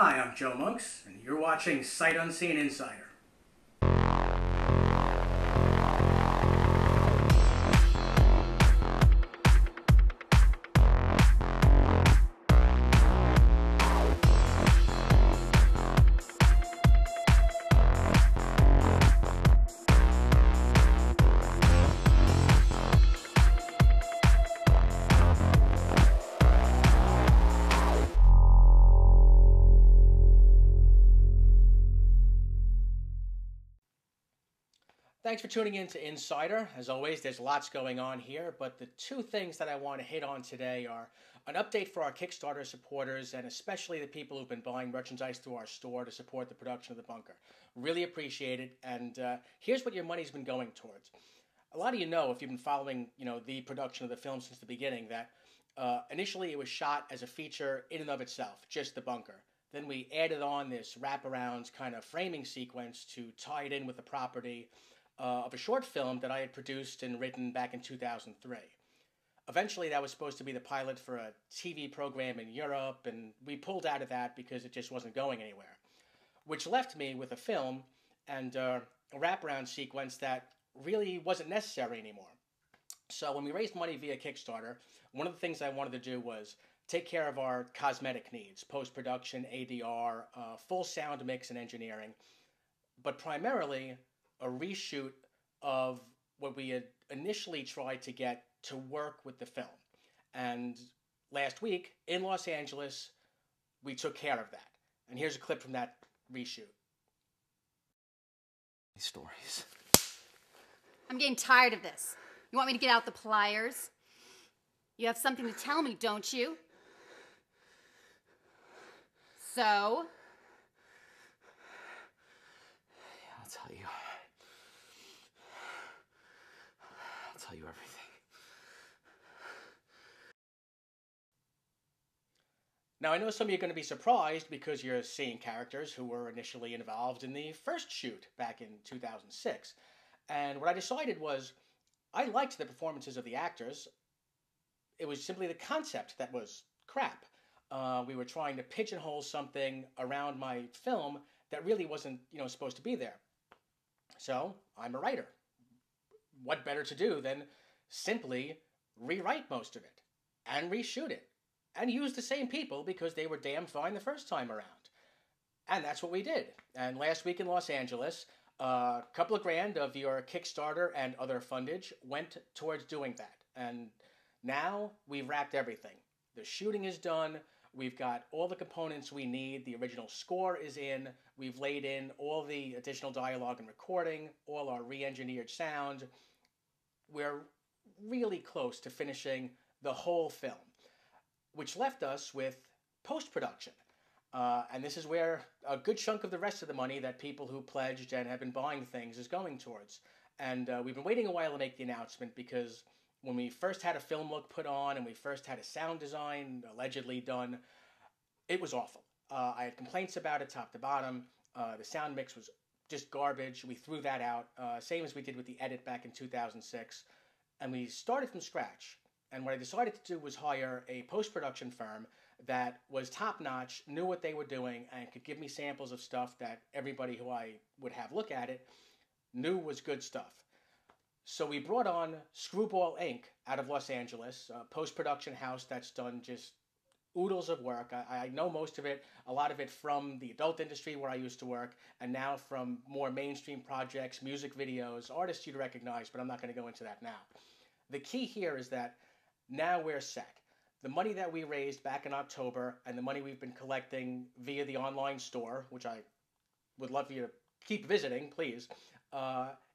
Hi, I'm Joe Monks, and you're watching Sight Unseen Insider. Thanks for tuning in to Insider. As always, there's lots going on here, but the two things that I want to hit on today are an update for our Kickstarter supporters and especially the people who've been buying merchandise through our store to support the production of The Bunker. Really appreciate it, and here's what your money's been going towards. A lot of you know, if you've been following, the production of the film since the beginning, that initially it was shot as a feature in and of itself, just The Bunker. Then we added on this wraparound kind of framing sequence to tie it in with the property of a short film that I had produced and written back in 2003. Eventually, that was supposed to be the pilot for a TV program in Europe, and we pulled out of that because it just wasn't going anywhere. Which left me with a film and a wraparound sequence that really wasn't necessary anymore. So when we raised money via Kickstarter, one of the things I wanted to do was take care of our cosmetic needs, post-production, ADR, full sound mix and engineering, but primarily a reshoot of what we had initially tried to get to work with the film. And last week in Los Angeles, we took care of that. And here's a clip from that reshoot. Stories. I'm getting tired of this. You want me to get out the pliers? You have something to tell me, don't you? So? Yeah, I'll tell you. I'll tell you everything. Now, I know some of you are going to be surprised because you're seeing characters who were initially involved in the first shoot back in 2006. And what I decided was I liked the performances of the actors. It was simply the concept that was crap. We were trying to pigeonhole something around my film that really wasn't, supposed to be there. So, I'm a writer. What better to do than simply rewrite most of it and reshoot it and use the same people because they were damn fine the first time around. And that's what we did. And last week in Los Angeles, a couple of grand of your Kickstarter and other fundage went towards doing that. And now we've wrapped everything. The shooting is done. We've got all the components we need. The original score is in. We've laid in all the additional dialogue and recording, all our re-engineered sound. We're really close to finishing the whole film, which left us with post-production. And this is where a good chunk of the rest of the money that people who pledged and have been buying things is going towards. And we've been waiting a while to make the announcement because when we first had a film look put on and we first had a sound design allegedly done, it was awful. I had complaints about it top to bottom. The sound mix was just garbage. We threw that out, same as we did with the edit back in 2006. And we started from scratch. And what I decided to do was hire a post-production firm that was top-notch, knew what they were doing, and could give me samples of stuff that everybody who I would have look at it knew was good stuff. So we brought on Screwball Inc. out of Los Angeles, a post-production house that's done just oodles of work. I know most of it, a lot of it from the adult industry where I used to work, and now from more mainstream projects, music videos, artists you'd recognize, but I'm not going to go into that now. The key here is that now we're set. The money that we raised back in October and the money we've been collecting via the online store, which I would love for you to keep visiting, please,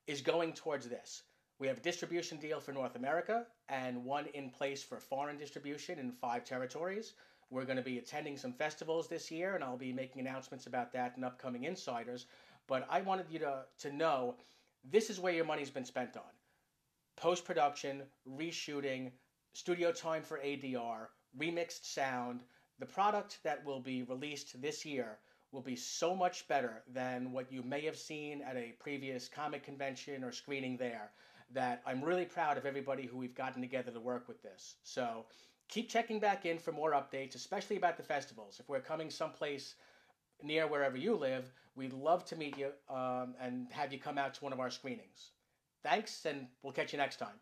is going towards this. We have a distribution deal for North America and one in place for foreign distribution in 5 territories. We're going to be attending some festivals this year, and I'll be making announcements about that in upcoming Insiders. But I wanted you to know this is where your money's been spent on. Post-production, reshooting, studio time for ADR, remixed sound. The product that will be released this year will be so much better than what you may have seen at a previous comic convention or screening there that I'm really proud of everybody who we've gotten together to work with this. So keep checking back in for more updates, especially about the festivals. If we're coming someplace near wherever you live, we'd love to meet you and have you come out to one of our screenings. Thanks, and we'll catch you next time.